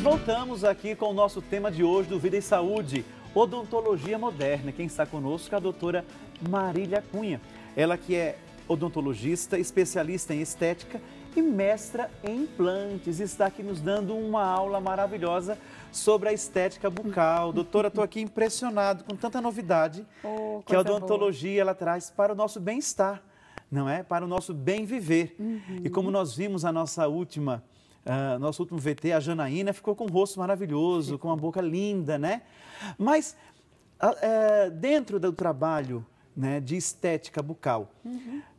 voltamos aqui com o nosso tema de hoje do Vida e Saúde, odontologia moderna. Quem está conosco é a doutora Marília Cunha. Ela que é odontologista, especialista em estética e mestra em implantes. Está aqui nos dando uma aula maravilhosa sobre a estética bucal. Doutora, estou aqui impressionado com tanta novidade que a odontologia ela traz para o nosso bem-estar, não é? Para o nosso bem viver. E como nós vimos a nosso último VT, a Janaína, ficou com um rosto maravilhoso, com uma boca linda, né? Mas dentro do trabalho, né, de estética bucal,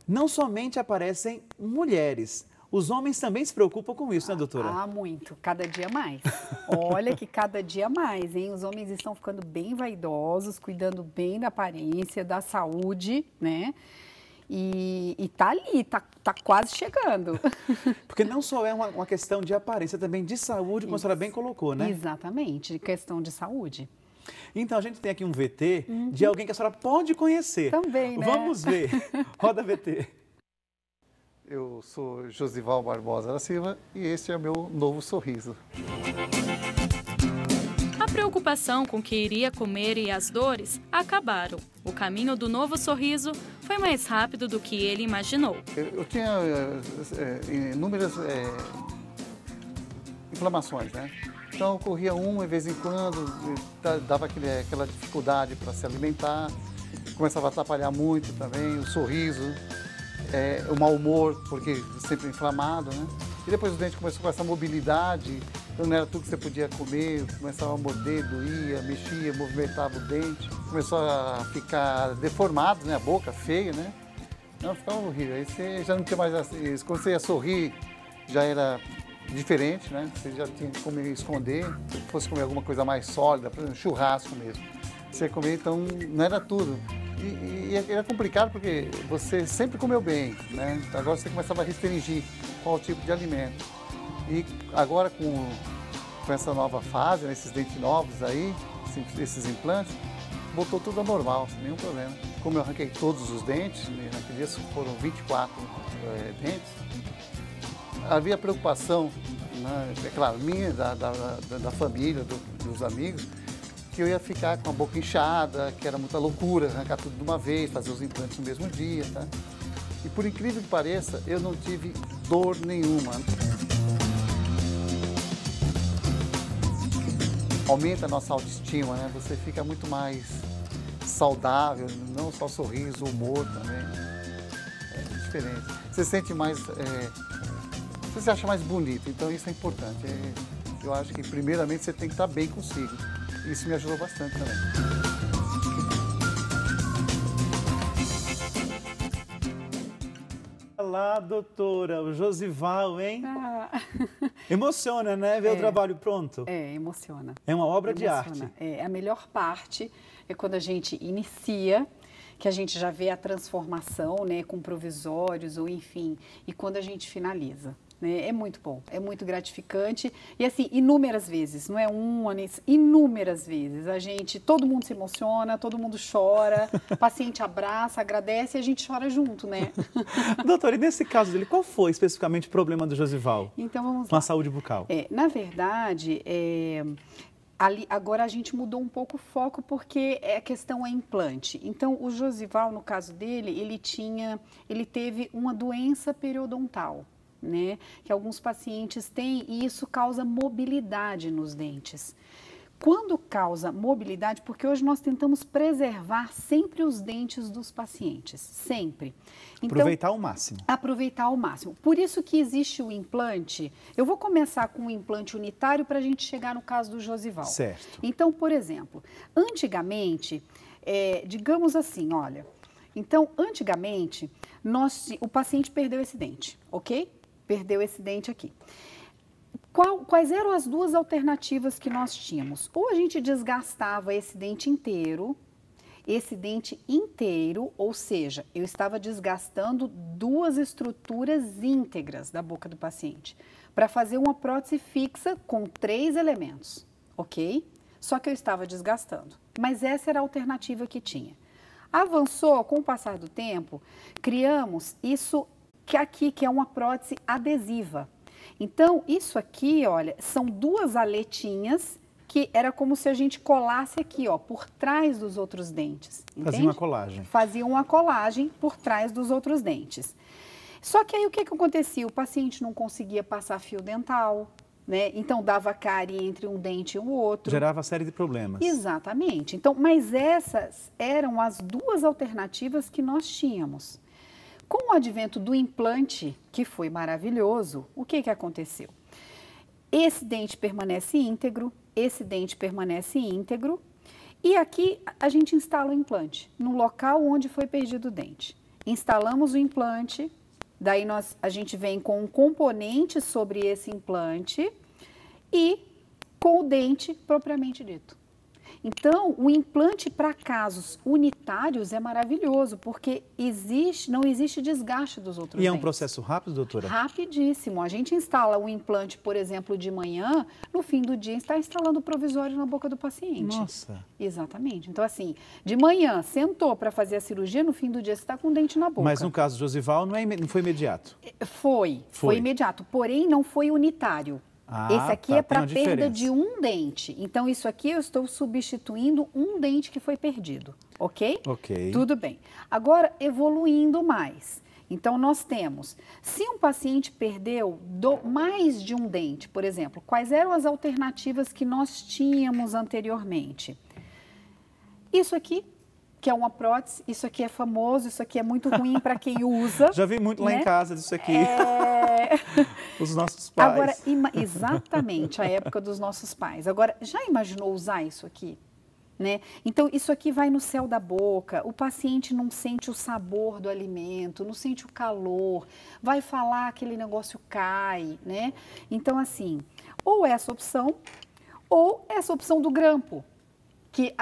não somente aparecem mulheres, os homens também se preocupam com isso, né, doutora? Ah, muito. Cada dia mais. Olha que cada dia mais, hein? Os homens estão ficando bem vaidosos, cuidando bem da aparência, da saúde, né? E tá ali, tá quase chegando. Porque não só é uma questão de aparência, também de saúde, como a senhora bem colocou, né? Exatamente, questão de saúde. Então, a gente tem aqui um VT de alguém que a senhora pode conhecer. Também, né? Vamos ver. Roda VT. Eu sou Josival Barbosa da Silva e esse é o meu novo sorriso. A preocupação com o que iria comer e as dores acabaram. O caminho do novo sorriso foi mais rápido do que ele imaginou. Eu tinha inúmeras inflamações, né? Então ocorria de vez em quando, dava aquela dificuldade para se alimentar, começava a atrapalhar muito também o sorriso, o mau humor, porque sempre inflamado, né? E depois o dente começou com essa mobilidade, então não era tudo que você podia comer, começava a morder, doía, mexia, movimentava o dente, começou a ficar deformado, né? A boca feia, né? Não, ficava horrível. Aí você já não tinha mais assim, quando você ia sorrir, já era diferente, né? Você já tinha que comer, esconder, se fosse comer alguma coisa mais sólida, por exemplo, churrasco mesmo. Você ia comer, então não era tudo. E era complicado porque você sempre comeu bem, né? Agora você começava a restringir qual tipo de alimento. E agora com essa nova fase, né, esses dentes novos aí, esses implantes, voltou tudo ao normal, sem nenhum problema. Como eu arranquei todos os dentes, naquele dia foram 24 dentes, havia preocupação, né, é claro, minha, da família, dos amigos, que eu ia ficar com a boca inchada, que era muita loucura, arrancar tudo de uma vez, fazer os implantes no mesmo dia, tá? E por incrível que pareça, eu não tive dor nenhuma. Aumenta a nossa autoestima, né? Você fica muito mais saudável, não só o sorriso, o humor também. É diferente. Você sente mais, você se acha mais bonito, então isso é importante. Eu acho que primeiramente você tem que estar bem consigo. Isso me ajudou bastante também. Olá, doutora, o Josival, hein? Emociona, né? Ver o trabalho pronto. Emociona. É uma obra de arte. A melhor parte é quando a gente inicia, que a gente já vê a transformação, né, com provisórios ou enfim, e quando a gente finaliza. É muito bom, é muito gratificante e assim, inúmeras vezes, não é uma, inúmeras vezes, todo mundo se emociona, todo mundo chora, o paciente abraça, agradece e a gente chora junto, né? Doutora, e nesse caso dele, qual foi especificamente o problema do Josival? Então vamos lá. Com a saúde bucal? Na verdade, agora a gente mudou um pouco o foco porque a questão é implante. Então o Josival, no caso dele, ele teve uma doença periodontal, né, que alguns pacientes têm e isso causa mobilidade nos dentes. Quando causa mobilidade, porque hoje nós tentamos preservar sempre os dentes dos pacientes, sempre. Então, aproveitar ao máximo. Aproveitar ao máximo. Por isso que existe o implante. Eu vou começar com o implante unitário para a gente chegar no caso do Josival. Certo. Então, por exemplo, antigamente, digamos assim, olha, então, antigamente, o paciente perdeu esse dente, ok? Perdeu esse dente aqui. Quais eram as duas alternativas que nós tínhamos? Ou a gente desgastava esse dente inteiro, ou seja, eu estava desgastando duas estruturas íntegras da boca do paciente, para fazer uma prótese fixa com 3 elementos, ok? Só que eu estava desgastando, mas essa era a alternativa que tinha. Avançou, com o passar do tempo, criamos isso que é uma prótese adesiva. Então, isso aqui, olha, são duas aletinhas que era como se a gente colasse aqui, ó, por trás dos outros dentes. Entende? Fazia uma colagem. Fazia uma colagem por trás dos outros dentes. Só que aí o que acontecia? O paciente não conseguia passar fio dental, né? Então dava cárie entre um dente e o outro. Gerava série de problemas. Exatamente. Então, mas essas eram as duas alternativas que nós tínhamos. Com o advento do implante, que foi maravilhoso, o que aconteceu? Esse dente permanece íntegro, esse dente permanece íntegro, e aqui a gente instala o implante, no local onde foi perdido o dente. Instalamos o implante, daí a gente vem com um componente sobre esse implante e com o dente propriamente dito. Então, o implante para casos unitários é maravilhoso, porque não existe desgaste dos outros dentes. E é um processo rápido, doutora? Rapidíssimo. A gente instala o implante, por exemplo, de manhã, no fim do dia está instalando o provisório na boca do paciente. Nossa! Exatamente. Então, assim, de manhã, sentou para fazer a cirurgia, no fim do dia você está com o dente na boca. Mas no caso do Josival, não foi imediato? Foi imediato, porém não foi unitário. Esse aqui é para perda de um dente. Então, isso aqui eu estou substituindo um dente que foi perdido, ok? Ok. Tudo bem. Agora, evoluindo mais. Então, nós temos, se um paciente perdeu mais de um dente, por exemplo, quais eram as alternativas que nós tínhamos anteriormente? Isso aqui, que é uma prótese, isso aqui é famoso, isso aqui é muito ruim para quem usa. Já vi muito lá em casa disso aqui. Os nossos pais. Agora, exatamente, a época dos nossos pais. Agora, já imaginou usar isso aqui? Né? Então, isso aqui vai no céu da boca, o paciente não sente o sabor do alimento, não sente o calor, vai falar, aquele negócio cai, né? Então, assim, ou essa opção, ou essa opção do grampo. Que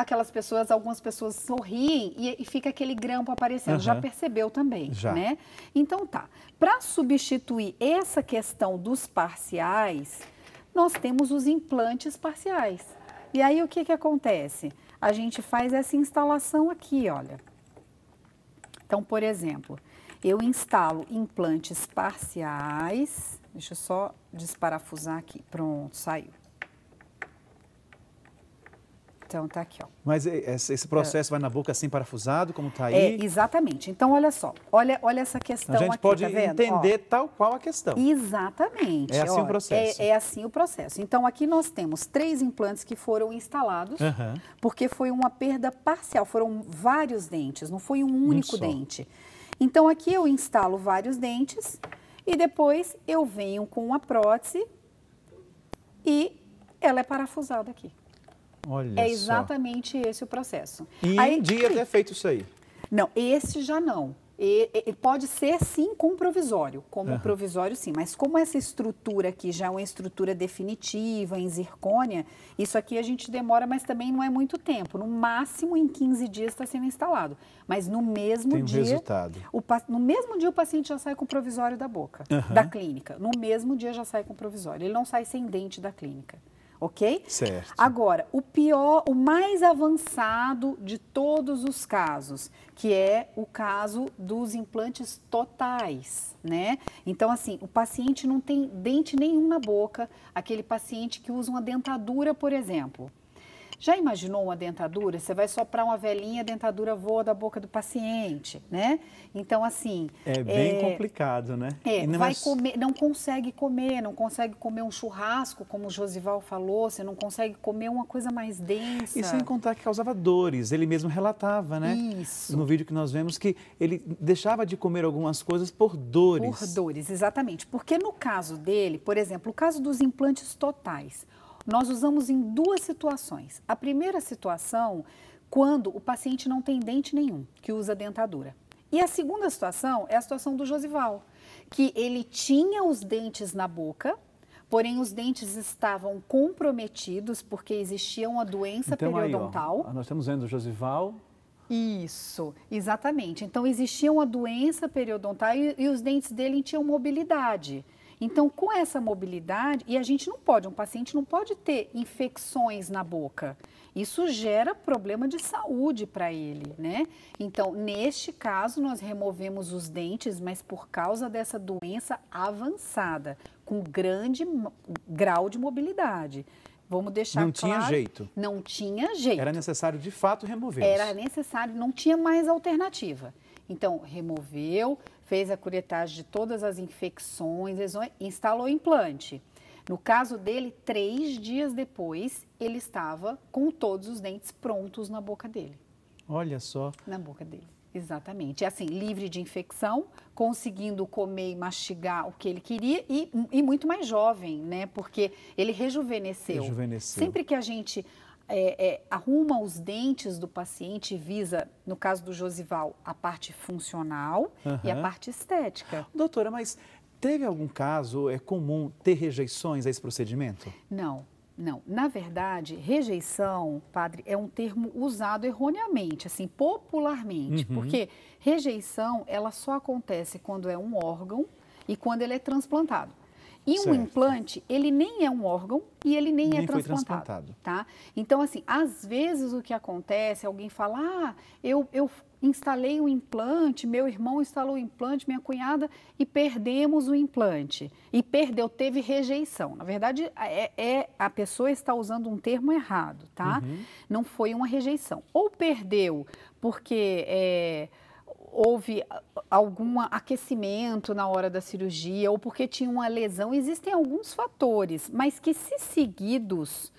algumas pessoas sorriem e fica aquele grampo aparecendo. Já percebeu também, Já. Né? Então tá. Para substituir essa questão dos parciais, nós temos os implantes parciais. E aí o que acontece? A gente faz essa instalação aqui, olha. Então, por exemplo, eu instalo implantes parciais. Deixa eu só desparafusar aqui. Pronto, saiu. Então, tá aqui, ó. Mas esse processo vai na boca assim parafusado, como tá aí? Exatamente. Então, olha só. Olha essa questão aqui, a gente pode tá vendo? entender tal qual a questão. Exatamente. É assim o processo. É assim o processo. Então, aqui nós temos 3 implantes que foram instalados, porque foi uma perda parcial. Foram vários dentes, não foi um único dente. Então, aqui eu instalo vários dentes e depois eu venho com a prótese e ela é parafusada aqui. Olha É exatamente esse o processo. E aí, um dia ter feito isso aí? Não, esse já não. Pode ser sim com provisório, como provisório sim, mas como essa estrutura aqui já é uma estrutura definitiva, em zircônia, isso aqui a gente demora, mas também não é muito tempo. No máximo em 15 dias está sendo instalado. Mas no mesmo dia. Resultado. No mesmo dia o paciente já sai com o provisório da boca, da clínica. No mesmo dia já sai com o provisório. Ele não sai sem dente da clínica. Ok? Certo. Agora, o mais avançado de todos os casos, que é o caso dos implantes totais, né? Então, assim, o paciente não tem dente nenhum na boca, aquele paciente que usa uma dentadura, por exemplo. Já imaginou uma dentadura? Você vai soprar uma velhinha, a dentadura voa da boca do paciente, né? Então, assim... É bem complicado, né? Comer, não consegue comer um churrasco, como o Josival falou, você não consegue comer uma coisa mais densa. E sem contar que causava dores, ele mesmo relatava, né? Isso. No vídeo que nós vemos que ele deixava de comer algumas coisas por dores. Por dores, exatamente. Porque no caso dele, por exemplo, o caso dos implantes totais, nós usamos em 2 situações. A primeira situação, quando o paciente não tem dente nenhum, que usa dentadura. E a segunda situação é a situação do Josival, que ele tinha os dentes na boca, porém os dentes estavam comprometidos porque existia uma doença periodontal. Aí, ó, nós estamos vendo o Josival. Isso, exatamente. Então existia uma doença periodontal e os dentes dele tinham mobilidade. Então, com essa mobilidade, e a gente não pode, um paciente não pode ter infecções na boca. isso gera problema de saúde para ele, né? Então, neste caso, nós removemos os dentes, mas por causa dessa doença avançada, com grande grau de mobilidade. Vamos deixar claro. Não tinha jeito. Não tinha jeito. Era necessário, de fato, remover. Era necessário, não tinha mais alternativa. Então, removeu, fez a curetagem de todas as infecções, instalou o implante. No caso dele, 3 dias depois, ele estava com todos os dentes prontos na boca dele. Olha só. Na boca dele, exatamente. Assim, livre de infecção, conseguindo comer e mastigar o que ele queria e muito mais jovem, né? Porque ele rejuvenesceu. Sempre que a gente arruma os dentes do paciente, visa, no caso do Josival, a parte funcional e a parte estética. Doutora, mas teve algum caso, é comum ter rejeições a esse procedimento? Não. Na verdade, rejeição, padre, é um termo usado erroneamente, assim, popularmente, porque rejeição, ela só acontece quando é um órgão e quando ele é transplantado. E um implante, ele nem é um órgão e ele nem é transplantado, tá? Então, assim, às vezes o que acontece, alguém fala, eu instalei um implante, meu irmão instalou o implante, minha cunhada, e perdemos o implante. E teve rejeição. Na verdade, a pessoa está usando um termo errado, tá? Não foi uma rejeição. Ou perdeu porque houve algum aquecimento na hora da cirurgia ou porque tinha uma lesão. Existem alguns fatores, mas que se seguidos,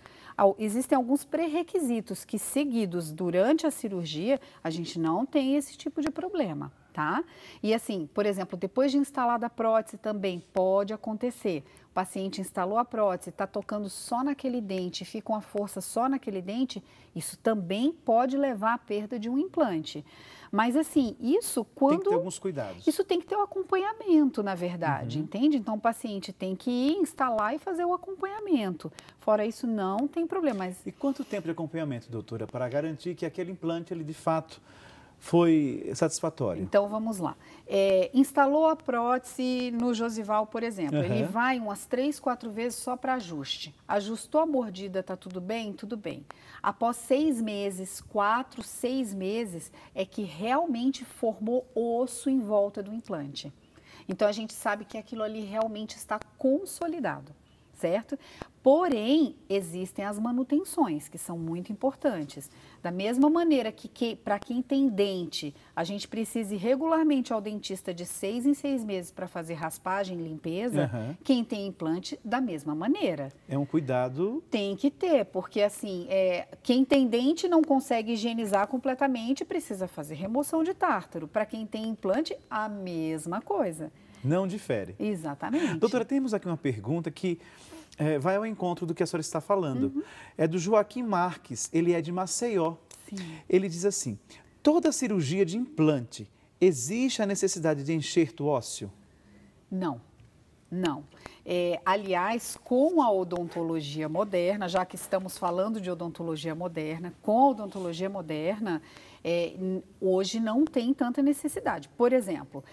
existem alguns pré-requisitos que seguidos durante a cirurgia, a gente não tem esse tipo de problema, tá? E assim, por exemplo, depois de instalada a prótese também pode acontecer. O paciente instalou a prótese, está tocando só naquele dente, fica uma força só naquele dente, isso também pode levar à perda de um implante. Mas assim, isso quando... Tem que ter alguns cuidados. Isso tem que ter um acompanhamento, na verdade, entende? Então o paciente tem que ir, instalar e fazer o acompanhamento. Fora isso, não tem problema. Mas... E quanto tempo de acompanhamento, doutora, para garantir que aquele implante, ele de fato foi satisfatório? Então, vamos lá. Instalou a prótese no Josival, por exemplo. Ele vai umas 3, 4 vezes só para ajuste. Ajustou a mordida, tá tudo bem? Tudo bem. Após 6 meses, 4, 6 meses, é que realmente formou osso em volta do implante. Então, a gente sabe que aquilo ali realmente está consolidado, certo? Porém, existem as manutenções, que são muito importantes. Da mesma maneira que para quem tem dente, a gente precisa ir regularmente ao dentista de 6 em 6 meses para fazer raspagem e limpeza, quem tem implante, da mesma maneira. É um cuidado... Tem que ter, porque assim, quem tem dente não consegue higienizar completamente, precisa fazer remoção de tártaro. Para quem tem implante, a mesma coisa. Não difere. Exatamente. Doutora, temos aqui uma pergunta que vai ao encontro do que a senhora está falando. É do Joaquim Marques, ele é de Maceió. Sim. Ele diz assim, toda cirurgia de implante, existe a necessidade de enxerto ósseo? Não. Aliás, com a odontologia moderna, já que estamos falando de odontologia moderna, com a odontologia moderna, hoje não tem tanta necessidade. Por exemplo,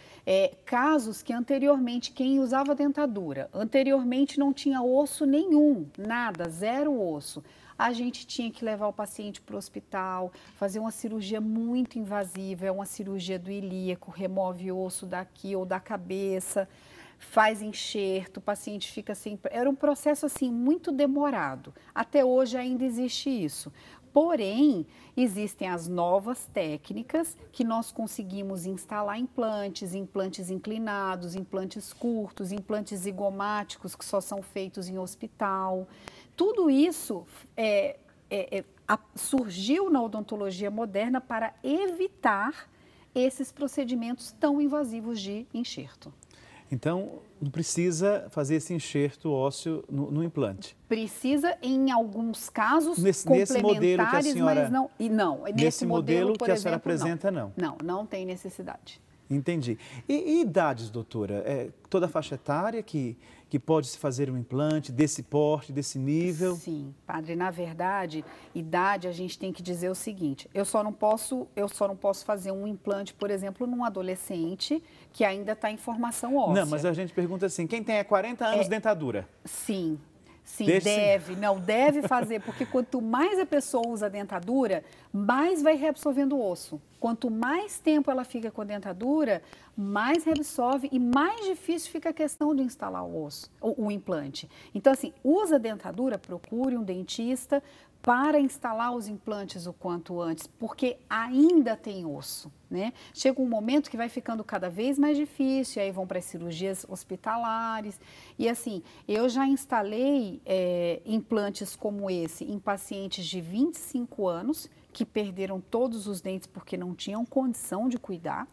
casos que anteriormente quem usava dentadura, anteriormente não tinha osso nenhum, nada, 0 osso. A gente tinha que levar o paciente para o hospital, fazer uma cirurgia muito invasiva, é uma cirurgia do ilíaco, remove osso daqui ou da cabeça, faz enxerto, o paciente fica sem... Era um processo assim muito demorado. Até hoje ainda existe isso. Porém, existem as novas técnicas que nós conseguimos instalar implantes inclinados, implantes curtos, implantes zigomáticos que só são feitos em hospital. Tudo isso surgiu na odontologia moderna para evitar esses procedimentos tão invasivos de enxerto. Então, não precisa fazer esse enxerto ósseo no implante? Precisa em alguns casos nesse modelo que a senhora, mas não. Nesse modelo que a senhora apresenta, não? Não tem necessidade. Entendi. E idades, doutora? Toda a faixa etária que pode se fazer um implante desse porte, desse nível? Sim, padre, na verdade, idade a gente tem que dizer o seguinte, eu só não posso fazer um implante, por exemplo, num adolescente que ainda está em formação óssea. Não, mas a gente pergunta assim, quem tem 40 anos dentadura? Sim. Sim, deve. Não, deve fazer, porque quanto mais a pessoa usa a dentadura, mais vai reabsorvendo o osso. Quanto mais tempo ela fica com a dentadura, mais reabsorve e mais difícil fica a questão de instalar o osso, o implante. Então, assim, usa a dentadura, procure um dentista para instalar os implantes o quanto antes, porque ainda tem osso, né? Chega um momento que vai ficando cada vez mais difícil, aí vão para as cirurgias hospitalares. E assim, eu já instalei implantes como esse em pacientes de 25 anos, que perderam todos os dentes porque não tinham condição de cuidar.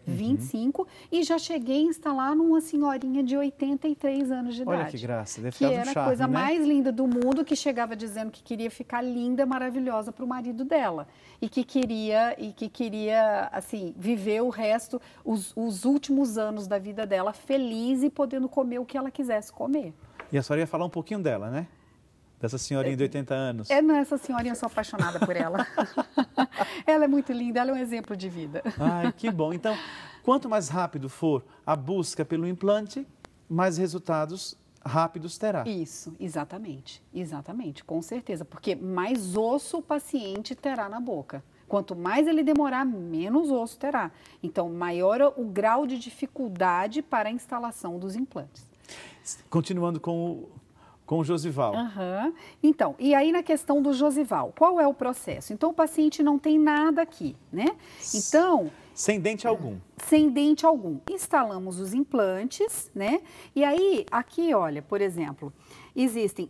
25, e já cheguei a instalar numa senhorinha de 83 anos de idade. Olha que graça, deve que ficar um era a charme, coisa né? mais linda do mundo, que chegava dizendo que queria ficar linda, maravilhosa para o marido dela e que queria assim viver o resto, os últimos anos da vida dela feliz e podendo comer o que ela quisesse comer. E a senhora ia falar um pouquinho dela, né? Dessa senhorinha de 80 anos. Não, essa senhorinha, eu sou apaixonada por ela. Ela é muito linda, ela é um exemplo de vida. Ai, que bom. Então, quanto mais rápido for a busca pelo implante, mais resultados rápidos terá. Isso, exatamente, com certeza, porque mais osso o paciente terá na boca. Quanto mais ele demorar, menos osso terá. Então, maior o grau de dificuldade para a instalação dos implantes. Continuando com o Josival. Então, e aí na questão do Josival, qual é o processo? Então, o paciente não tem nada aqui, né? Então... Sem dente algum. Sem dente algum. Instalamos os implantes, né? E aí, aqui, olha, por exemplo, existem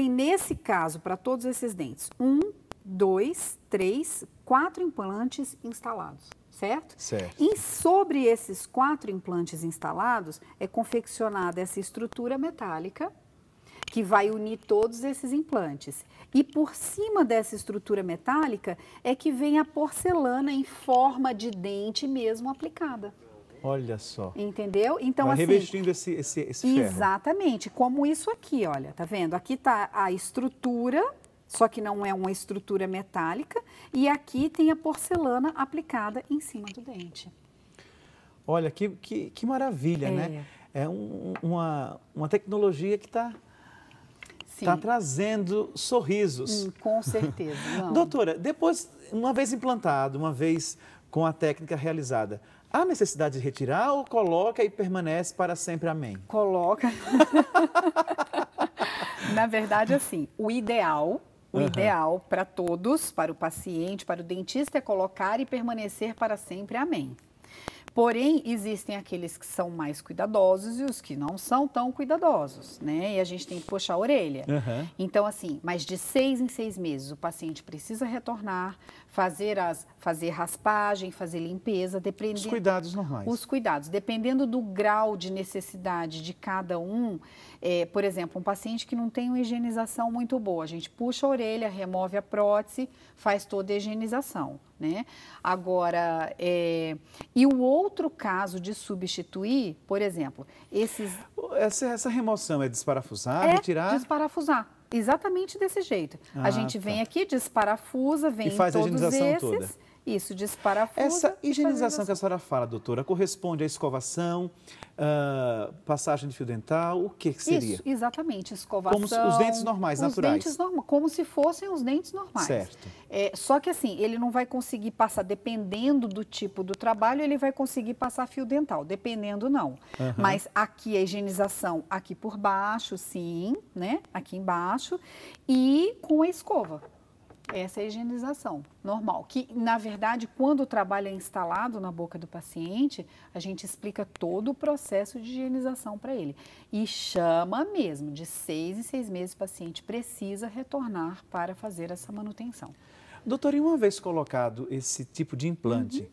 nesse caso, para todos esses dentes, 1, 2, 3, 4 implantes instalados. Certo? Certo. E sobre esses 4 implantes instalados, é confeccionada essa estrutura metálica que vai unir todos esses implantes. E por cima dessa estrutura metálica é que vem a porcelana em forma de dente mesmo aplicada. Olha só. Entendeu? Então, vai assim, revestindo esse ferro. Exatamente, como isso aqui, olha, tá vendo? Aqui tá a estrutura, só que não é uma estrutura metálica, e aqui tem a porcelana aplicada em cima do dente. Olha, que maravilha, né? É uma tecnologia que está trazendo sorrisos. Com certeza. Não. Doutora, depois, uma vez implantado, uma vez com a técnica realizada, há necessidade de retirar ou coloca e permanece para sempre, amém? Coloca. Na verdade, assim, o ideal para todos, para o paciente, para o dentista, é colocar e permanecer para sempre, amém. Porém, existem aqueles que são mais cuidadosos e os que não são tão cuidadosos, né? E a gente tem que puxar a orelha. Então, assim, mas de 6 em 6 meses, o paciente precisa retornar, fazer raspagem, fazer limpeza, dependendo... Os cuidados normais. Os cuidados, dependendo do grau de necessidade de cada um. Por exemplo, um paciente que não tem uma higienização muito boa, a gente puxa a orelha, remove a prótese, faz toda a higienização, né? Agora, e o outro caso de substituir, por exemplo, Essa remoção é desparafusar, retirar? Desparafusar, exatamente desse jeito. A gente vem aqui, desparafusa, vem e faz em a todos higienização esses. toda. Isso, desparafusa. Essa higienização que a senhora fala, doutora, corresponde à escovação, passagem de fio dental, o que seria? Isso, exatamente, escovação. Como os dentes normais, naturais. Dentes como se fossem os dentes normais. Certo. Só que assim, ele não vai conseguir passar, dependendo do tipo do trabalho, ele vai conseguir passar fio dental, dependendo não. Mas aqui a higienização, aqui por baixo, sim, né? Aqui embaixo, e com a escova. Essa é a higienização normal, que na verdade quando o trabalho é instalado na boca do paciente, a gente explica todo o processo de higienização para ele. E chama mesmo, de 6 em 6 meses o paciente precisa retornar para fazer essa manutenção. Doutora, e uma vez colocado esse tipo de implante,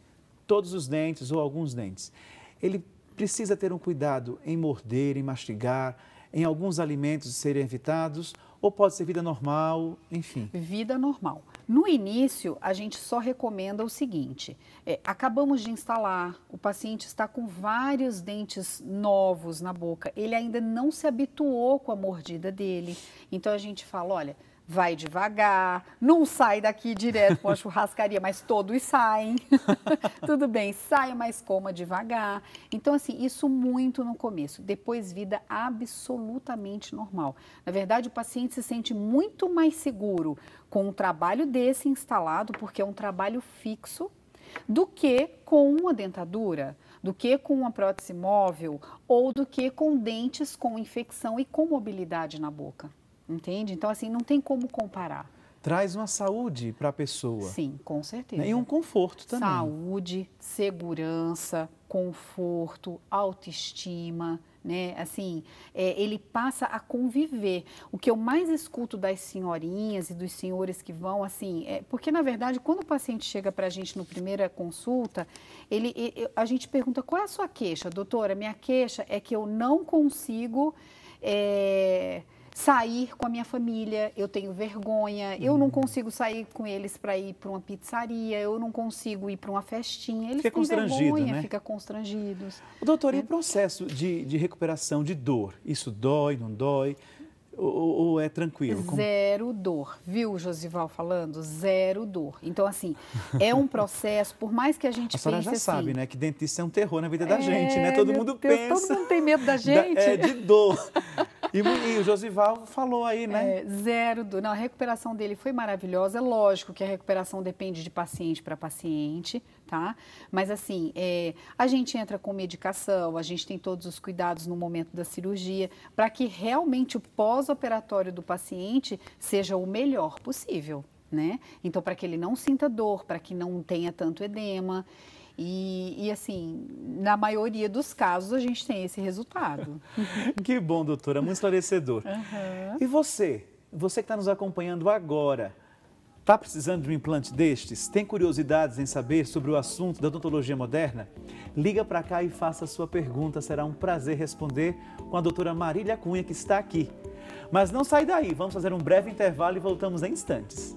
todos os dentes ou alguns dentes, ele precisa ter um cuidado em morder, em mastigar, em alguns alimentos serem evitados, ou pode ser vida normal, enfim? Vida normal. No início, a gente só recomenda o seguinte, acabamos de instalar, o paciente está com vários dentes novos na boca, ele ainda não se habituou com a mordida dele, então a gente fala, olha, vai devagar, não sai daqui direto para uma churrascaria, mas todos saem. Tudo bem, saia, mas coma devagar. Então, assim, isso muito no começo. Depois, vida absolutamente normal. Na verdade, o paciente se sente muito mais seguro com um trabalho desse instalado, porque é um trabalho fixo, do que com uma dentadura, do que com uma prótese móvel ou do que com dentes com infecção e com mobilidade na boca, entende? Então, assim, não tem como comparar. Traz uma saúde para a pessoa. Sim, com certeza. E um conforto também. Saúde, segurança, conforto, autoestima, né? Assim, ele passa a conviver. O que eu mais escuto das senhorinhas e dos senhores que vão, assim, porque na verdade, quando o paciente chega para a gente na primeira consulta, a gente pergunta: qual é a sua queixa? Doutora, minha queixa é que eu não consigo sair com a minha família, eu tenho vergonha, eu não consigo sair com eles para ir para uma pizzaria, eu não consigo ir para uma festinha, eles têm vergonha, né? Ficam constrangidos. Doutor, e o processo de recuperação de dor? Isso dói, não dói? Ou é tranquilo? Zero dor, viu, Josival falando? Zero dor. Então, assim, é um processo, por mais que a gente pense assim... A senhora já sabe, né, que dentista é um terror na vida da gente, né? Todo mundo pensa... Todo mundo tem medo da gente. De dor. E o Josival falou aí, né? Zero dor. Não, a recuperação dele foi maravilhosa. É lógico que a recuperação depende de paciente para paciente, tá? Mas, assim, a gente entra com medicação, a gente tem todos os cuidados no momento da cirurgia, para que realmente o pós-operatório do paciente seja o melhor possível, né? Então, para que ele não sinta dor, para que não tenha tanto edema. E, assim, na maioria dos casos, a gente tem esse resultado. Que bom, doutora, muito esclarecedor. Uhum. E você que está nos acompanhando agora, está precisando de um implante destes? Tem curiosidades em saber sobre o assunto da odontologia moderna? Liga para cá e faça a sua pergunta, será um prazer responder com a doutora Marília Cunha, que está aqui. Mas não sai daí, vamos fazer um breve intervalo e voltamos em instantes.